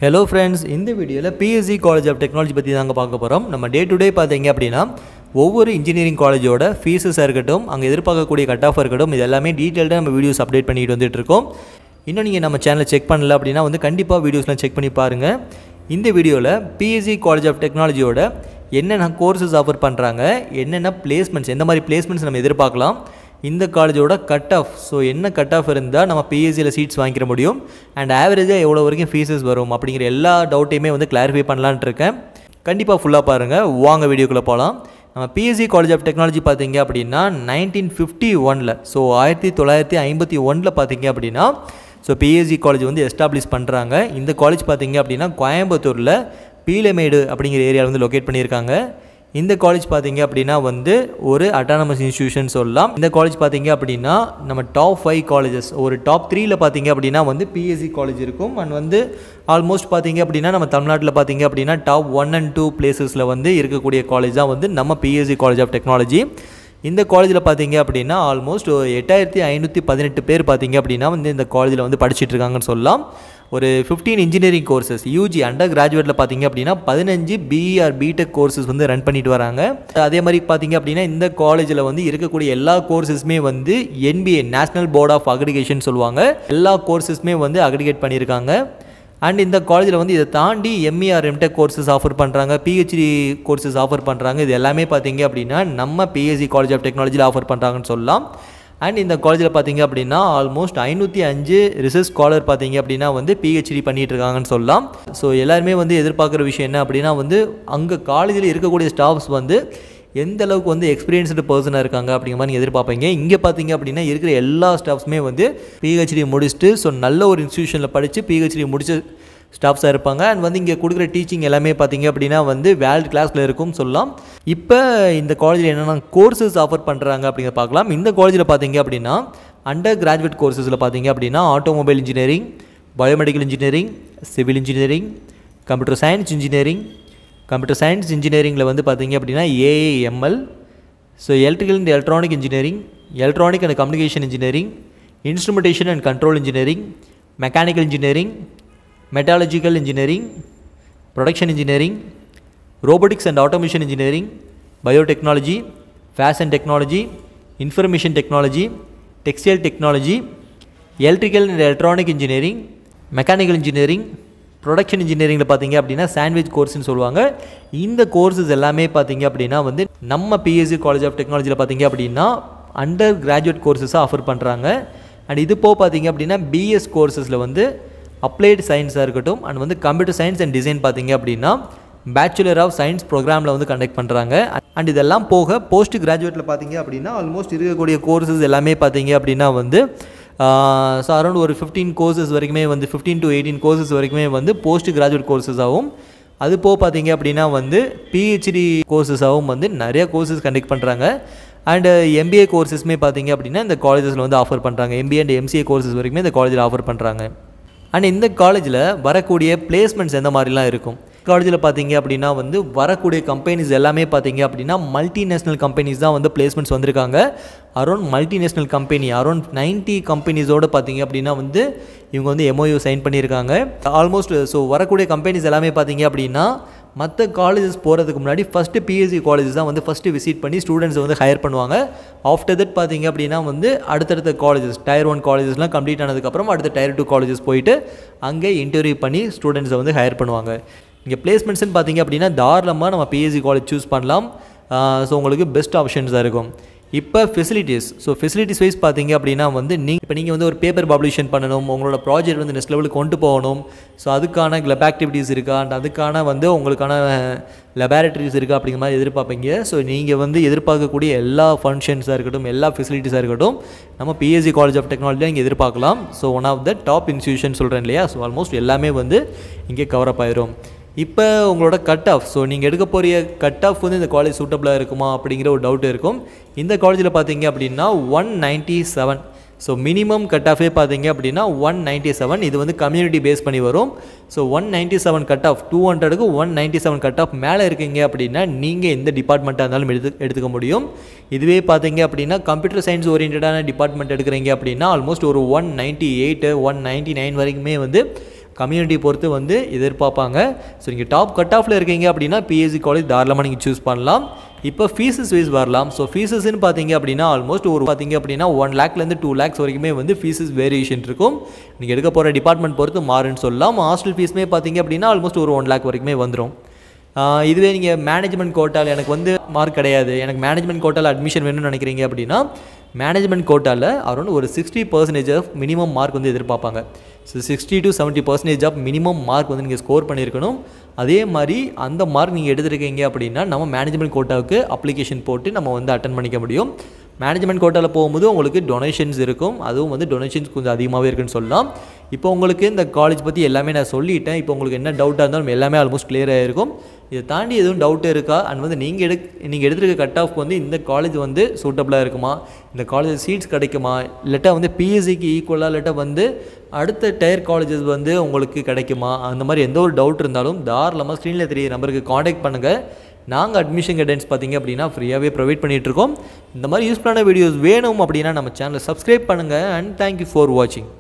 Hello friends, இந்த வீடியோல PSC College of Technology பத்தி தாங்க பார்க்க போறோம். நம்ம டே டு டே பாத்தீங்க அப்படினா ஒவ்வொரு இன்ஜினியரிங் காலேஜோட ஃபீஸஸ் இருக்கட்டும், அங்க எதிர்பார்க்கக்கூடிய கட் ஆஃப் இருக்கட்டும், இது எல்லாமே டீடைலா நம்ம வீடியோஸ் அப்டேட் பண்ணிட்டு வந்துட்டு இருக்கோம். இன்னும் நீங்க நம்ம சேனலை செக் பண்ணல அப்படினா வந்து கண்டிப்பா வீடியோஸ்லாம் செக் பண்ணி பாருங்க. இந்த வீடியோல PSC College of Technologyயோட என்னென்ன கோர்சஸ் ஆஃபர் பண்றாங்க, என்னென்ன பிளேஸ்மெண்ட்ஸ், எந்த மாதிரி பிளேஸ்மெண்ட்ஸ் நம்ம எதிர்பார்க்கலாம், இந்த காலேஜோட கட் ஆஃப், ஸோ என்ன கட் ஆஃப் இருந்தால் நம்ம பிஎஸ்சியில் சீட்ஸ் வாங்கிக்க முடியும் அண்ட் ஆவரேஜாக எவ்வளோ வரைக்கும் ஃபீஸஸ் வரும் அப்படிங்கிற எல்லா டவுட்டையுமே வந்து கிளாரிஃபை பண்ணலான்ட்டு இருக்கேன். கண்டிப்பாக ஃபுல்லாக பாருங்கள். வாங்க வீடியோக்குள்ளே போகலாம். நம்ம பிஎஸ்சி காலேஜ் ஆஃப் டெக்னாலஜி பார்த்தீங்க அப்படின்னா 1951 ஸோ 1951 பார்த்தீங்க அப்படின்னா ஸோ பிஎஸ்சி காலேஜ் வந்து எஸ்டாப்ளிஷ் பண்ணுறாங்க. இந்த காலேஜ் பார்த்தீங்க அப்படின்னா கோயம்புத்தூரில் பீலமேடு அப்படிங்கிற ஏரியாவில் வந்து லொக்கேட் பண்ணியிருக்காங்க. இந்த காலேஜ் பார்த்தீங்க அப்படின்னா வந்து ஒரு அட்டானமஸ் இன்ஸ்டியூஷன் சொல்லலாம். இந்த காலேஜ் பார்த்தீங்க அப்படின்னா நம்ம டாப் 5 காலேஜஸ், ஒரு டாப் 3ல பார்த்தீங்க அப்படின்னா வந்து பிஎஸ்சி காலேஜ் இருக்கும். அண்ட் வந்து ஆல்மோஸ்ட் பார்த்தீங்க அப்படின்னா நம்ம தமிழ்நாட்டில் பார்த்தீங்க அப்படின்னா டாப் 1 and 2 பிளேசஸில் வந்து இருக்கக்கூடிய காலேஜ் தான் வந்து நம்ம பிஎஸ்சி காலேஜ் ஆஃப் டெக்னாலஜி. இந்த காலேஜில் பார்த்தீங்க அப்படின்னா ஆல்மோஸ்ட் 8518 பேர் பார்த்தீங்க அப்படின்னா வந்து இந்த காலேஜில் வந்து படிச்சுட்டு இருக்காங்கன்னு சொல்லலாம். ஒரு 15 இன்ஜினியரிங் கோர்சஸ், யூஜி அண்டர் கிராஜுவேட்டில் பார்த்தீங்க அப்படின்னா 15 பிஇஆர் பிடெக் கோர்சஸ் வந்து ரன் பண்ணிட்டு வராங்க. அதே மாதிரி பார்த்தீங்க அப்படின்னா இந்த காலேஜில் வந்து இருக்கக்கூடிய எல்லா கோர்சஸுமே வந்து NBA national board of accreditation சொல்லுவாங்க. எல்லா கோர்சஸுமே வந்து அக்ரிகேட் பண்ணியிருக்காங்க. அண்ட் இந்த காலேஜில் வந்து இதை தாண்டி எம்இஆர் எம்டெக் கோர்சஸ் ஆஃபர் பண்ணுறாங்க, பிஹெச்டி கோர்சஸ் ஆஃபர் பண்ணுறாங்க. இது எல்லாமே பார்த்தீங்க அப்படின்னா நம்ம பிஎஸ்சி காலேஜ் ஆஃப் டெக்னாலஜியில் ஆஃபர் பண்ணுறாங்கன்னு சொல்லலாம். அண்ட் இந்த காலேஜில் பார்த்தீங்க அப்படின்னா ஆல்மோஸ்ட் 505 ரிசர்ச் ஸ்காலர் பார்த்தீங்க அப்படின்னா வந்து பிஹெச்டி பண்ணிகிட்டு இருக்காங்கன்னு சொல்லலாம். ஸோ எல்லாருமே வந்து எதிர்பார்க்குற விஷயம் என்ன அப்படின்னா வந்து அங்கே காலேஜில் இருக்கக்கூடிய ஸ்டாஃப்ஸ் வந்து எந்த அளவுக்கு வந்து எக்ஸ்பீரியன்ஸ்டு பர்சனாக இருக்காங்க அப்படிங்கிற மாதிரி நீங்கள் எதிர்பார்ப்பீங்க. இங்கே பார்த்தீங்க அப்படின்னா இருக்கிற எல்லா ஸ்டாஃப்ஸுமே வந்து பிஹெச்டி முடிச்சுட்டு ஸோ நல்ல ஒரு இன்ஸ்டியூஷனில் படித்து பிஹெச்டி முடிச்ச ஸ்டாஃப்ஸாக இருப்பாங்க. அண்ட் வந்து இங்கே கொடுக்குற டீச்சிங் எல்லாமே பார்த்தீங்க அப்படின்னா வந்து வேர்ல்டு கிளாஸில் இருக்கும்னு சொல்லலாம். இப்போ இந்த காலேஜில் என்னென்ன கோர்சஸ் ஆஃபர் பண்ணுறாங்க அப்படிங்கிறத பார்க்கலாம். இந்த காலேஜில் பார்த்தீங்க அப்படின்னா அண்டர் கிராஜுவேட் கோர்சஸில் பார்த்தீங்க அப்படின்னா automobile engineering, biomedical engineering, civil engineering, computer science engineering, computer science இன்ஜினியரிங்கில் வந்து பார்த்தீங்க அப்படின்னா AAML, so electrical and electronic engineering, electronic and communication engineering, instrumentation and control engineering, mechanical engineering, metallurgical engineering, production engineering, robotics and automation engineering, biotechnology, fashion technology, information technology, textile technology, electrical and electronic engineering, mechanical engineering, production இன்ஜினியரிங்கில் பார்த்தீங்க அப்படின்னா sandwich கோர்ஸ்னு சொல்லுவாங்க. இந்த courses எல்லாமே பார்த்தீங்க அப்படின்னா வந்து நம்ம பிஎஸ்சி காலேஜ் ஆஃப் டெக்னாலஜியில் பார்த்தீங்க அப்படின்னா அண்டர் கிராஜுவேட் கோர்சஸாக ஆஃபர் பண்ணுறாங்க. அண்ட் இது போக பார்த்தீங்க அப்படின்னா பிஎஸ் கோர்சஸில் வந்து அப்ளைடு சயின்ஸாக இருக்கட்டும் அண்ட் வந்து கம்ப்யூட்டர் சயின்ஸ் அண்ட் டிசைன் பார்த்தீங்க அப்படின்னா பேச்சுலர் ஆஃப் சயின்ஸ் ப்ரோக்ராமில் வந்து கண்டக்ட் பண்ணுறாங்க. அண்ட் இதெல்லாம் போக போஸ்ட் கிராஜுவேட்டில் பார்த்தீங்க அப்படின்னா ஆல்மோஸ்ட் இருக்கக்கூடிய கோர்சஸ் எல்லாமே பார்த்தீங்க அப்படின்னா வந்து ஸோ அரௌண்ட் ஒரு 15 கோர்சஸ் வரைக்குமே வந்து 15 to 18 கோர்சஸ் வரைக்குமே வந்து போஸ்ட் கிராஜுவேட் கோர்சஸாகவும், அது போக பார்த்தீங்க அப்படின்னா வந்து பிஹெச்டி கோர்சஸாகவும் வந்து நிறைய கோர்சஸ் கண்டக்ட் பண்ணுறாங்க. அண்டு எம்பிஏ கோர்சஸ்மே பார்த்தீங்க அப்படின்னா இந்த காலேஜஸில் வந்து ஆஃபர் பண்ணுறாங்க. எம்பிஏ அண்ட் எம்சிஏ கோர்சஸ் வரைக்குமே இந்த காலேஜில் ஆஃபர் பண்ணுறாங்க. அண்ட் இந்த காலேஜில் வரக்கூடிய பிளேஸ்மெண்ட்ஸ் எந்த மாதிரிலாம் இருக்கும், காலேஜில் பார்த்தீங்க அப்படின்னா வந்து வரக்கூடிய கம்பெனிஸ் எல்லாமே பார்த்தீங்க அப்படின்னா மல்டிநேஷ்னல் கம்பெனிஸ் தான் வந்து பிளேஸ்மெண்ட்ஸ் வந்திருக்காங்க. அரௌண்ட் மல்டிநேஷ்னல் கம்பெனி அரௌண்ட் 90 கம்பெனிஸோடு பார்த்தீங்க அப்படின்னா வந்து இவங்க வந்து எம்ஓயு சைன் பண்ணியிருக்காங்க. ஆல்மோஸ்ட் ஸோ வரக்கூடிய கம்பெனிஸ் எல்லாமே பார்த்தீங்க அப்படின்னா மற்ற காலேஜஸ் போகிறதுக்கு முன்னாடி ஃபஸ்ட்டு பிஎஸ்சி காலேஜஸ் தான் வந்து ஃபஸ்ட்டு விசிட் பண்ணி ஸ்டூடெண்ட்ஸை வந்து ஹையர் பண்ணுவாங்க. ஆஃப்டர் தட் பார்த்தீங்க அப்படின்னா வந்து அடுத்தடுத்த காலேஜஸ் Tier 1 காலேஜஸ்லாம் கம்ப்ளீட் ஆனதுக்கப்புறம் அடுத்த Tier 2 காலேஜஸ் போயிட்டு அங்கே இன்டர்வியூ பண்ணி ஸ்டூடெண்ட்ஸை வந்து ஹையர் பண்ணுவாங்க. இங்கே பிளேஸ்மெண்ட்ஸ்னு பார்த்தீங்க அப்படின்னா தாராளமாக நம்ம பிஎஸ்சி காலேஜ் சூஸ் பண்ணலாம். ஸோ உங்களுக்கு பெஸ்ட் ஆப்ஷன்ஸாக இருக்கும். இப்போ ஃபெசிலிட்டிஸ், ஸோ ஃபெசிலிட்டிஸ் வைஸ் பார்த்தீங்க அப்படின்னா வந்து நீங்கள் வந்து ஒரு பேப்பர் பப்ளிஷன் பண்ணணும், உங்களோட ப்ராஜெக்ட் வந்து நெக்ஸ்ட் லெவலுக்கு கொண்டு போகணும். ஸோ அதுக்கான லெப் ஆக்டிவிட்டீஸ் இருக்கா அண்ட் அதுக்கான வந்து உங்களுக்கான லெபார்ட்டரிஸ் இருக்கா அப்படிங்கிற மாதிரி எதிர்பார்ப்பீங்க. ஸோ நீங்கள் வந்து எதிர்பார்க்கக்கூடிய எல்லா ஃபங்க்ஷன்ஸாக இருக்கட்டும், எல்லா ஃபெசிலிட்டிஸாக இருக்கட்டும் நம்ம பிஎஸ்சி காலேஜ் ஆஃப் டெக்னாலஜியில் இங்கே எதிர்பார்க்கலாம். So one of the top institution சொல்கிறேன் இல்லையா, ஸோ ஆல்மோஸ்ட் எல்லாமே வந்து இங்கே கவர் அப் ஆயிரும். இப்போ உங்களோட கட் ஆஃப், ஸோ நீங்கள் எடுக்க போகிற கட் ஆஃப் வந்து இந்த காலேஜ் சூட்டபிளாக இருக்குமா அப்படிங்கிற ஒரு டவுட் இருக்கும். இந்த காலேஜில் பார்த்தீங்க அப்படின்னா 197, ஸோ மினிமம் கட் ஆஃபே பார்த்தீங்க அப்படின்னா 197. இது வந்து கம்யூனிட்டி பேஸ் பண்ணி வரும். ஸோ 197 கட் ஆஃப், 200க்கு 197 கட் ஆஃப் மேலே இருக்கீங்க அப்படின்னா நீங்கள் எந்த டிபார்ட்மெண்ட்டாக இருந்தாலும் எடுத்துக்க முடியும். இதுவே பார்த்தீங்க அப்படின்னா கம்ப்யூட்டர் சயின்ஸ் ஓரியன்டான டிபார்ட்மெண்ட் எடுக்கிறீங்க அப்படின்னா ஆல்மோஸ்ட் ஒரு 198 199 வரைக்குமே வந்து கம்யூனிட்டி பொறுத்து வந்து எதிர்பார்ப்பாங்க. ஸோ நீங்கள் டாப் கட் ஆஃபில் இருக்கீங்க அப்படின்னா பிஎஸ்சி காலேஜ் தாராளமாக நீங்கள் சூஸ் பண்ணலாம். இப்போ ஃபீஸஸ் வைஸ் வரலாம். ஸோ ஃபீஸஸ்ன்னு பார்த்தீங்க அப்படின்னா ஆல்மோஸ்ட் ஒரு பார்த்தீங்க அப்படின்னா 1 lakhலேருந்து 2 lakhs வரைக்குமே வந்து ஃபீஸஸ் வேரியேஷன் இருக்கும். நீங்கள் எடுக்க போகிற டிபார்ட்மெண்ட் பொறுத்து மாறுன்னு சொல்லலாம். ஹாஸ்டல் ஃபீஸுமே பார்த்தீங்க அப்படின்னா ஆல்மோஸ்ட் ஒரு 1 lakh வரைக்குமே வந்துடும். இதுவே நீங்கள் மேனேஜ்மெண்ட் கோட்டாவில் எனக்கு வந்து மார்க் கிடையாது, எனக்கு மேனேஜ்மெண்ட் கோட்டாவில் அட்மிஷன் வேணும்னு நினைக்கிறீங்க அப்படின்னா மேனேஜ்மெண்ட் கோட்டாவில் அரௌண்ட் ஒரு 60% ஆஃப் மினிமம் மார்க் வந்து எதிர்பார்ப்பாங்க. So 60 to 70% of minimum mark வந்து நீங்கள் ஸ்கோர் பண்ணியிருக்கணும். அதே மாதிரி அந்த மார்க் நீங்கள் எடுத்துருக்கீங்க அப்படின்னா நம்ம மேனேஜ்மெண்ட் கோட்டாவுக்கு அப்ளிகேஷன் போட்டு நம்ம வந்து அட்டன் பண்ணிக்க முடியும். மேனேஜ்மெண்ட் கோட்டாவில் போகும்போது உங்களுக்கு டொனேஷன்ஸ் இருக்கும். அதுவும் வந்து டொனேஷன்ஸ் கொஞ்சம் அதிகமாகவே இருக்குன்னு சொல்லலாம். இப்போ உங்களுக்கு இந்த காலேஜ் பற்றி எல்லாமே நான் சொல்லிட்டேன். இப்போ உங்களுக்கு என்ன டவுட்டாக இருந்தாலும் எல்லாமே ஆல்மோஸ்ட் கிளியர் ஆகிருக்கும். இதை தாண்டி எதுவும் டவுட் இருக்கா அண்ட் வந்து நீங்கள் எடுத்துருக்க கட் ஆஃப்க்கு வந்து இந்த காலேஜ் வந்து சூட்டபுளாக இருக்குமா, இந்த காலேஜ் சீட்ஸ் கிடைக்குமா, இல்லாட்டா வந்து பிஎஸ்சிக்கு ஈக்குவலாக இல்லாட்டா வந்து அடுத்த டயர் காலேஜஸ் வந்து உங்களுக்கு கிடைக்குமா, அந்த மாதிரி எந்த ஒரு டவுட் இருந்தாலும் தாராளமாக ஸ்க்ரீனில் தெரிய நம்பருக்கு காண்டாக்ட் பண்ணுங்கள். நாங்கள் அட்மிஷன் கைடன்ஸ் பார்த்தீங்க அப்படின்னா ஃப்ரீயாகவே ப்ரொவைட் பண்ணிகிட்ருக்கோம். இந்த மாதிரி யூஸ்ஃபுல்லான வீடியோஸ் வேணும் அப்படின்னா நம்ம சேனலை சப்ஸ்கிரைப் பண்ணுங்கள். அண்ட் தேங்க்யூ ஃபார் வாட்சிங்.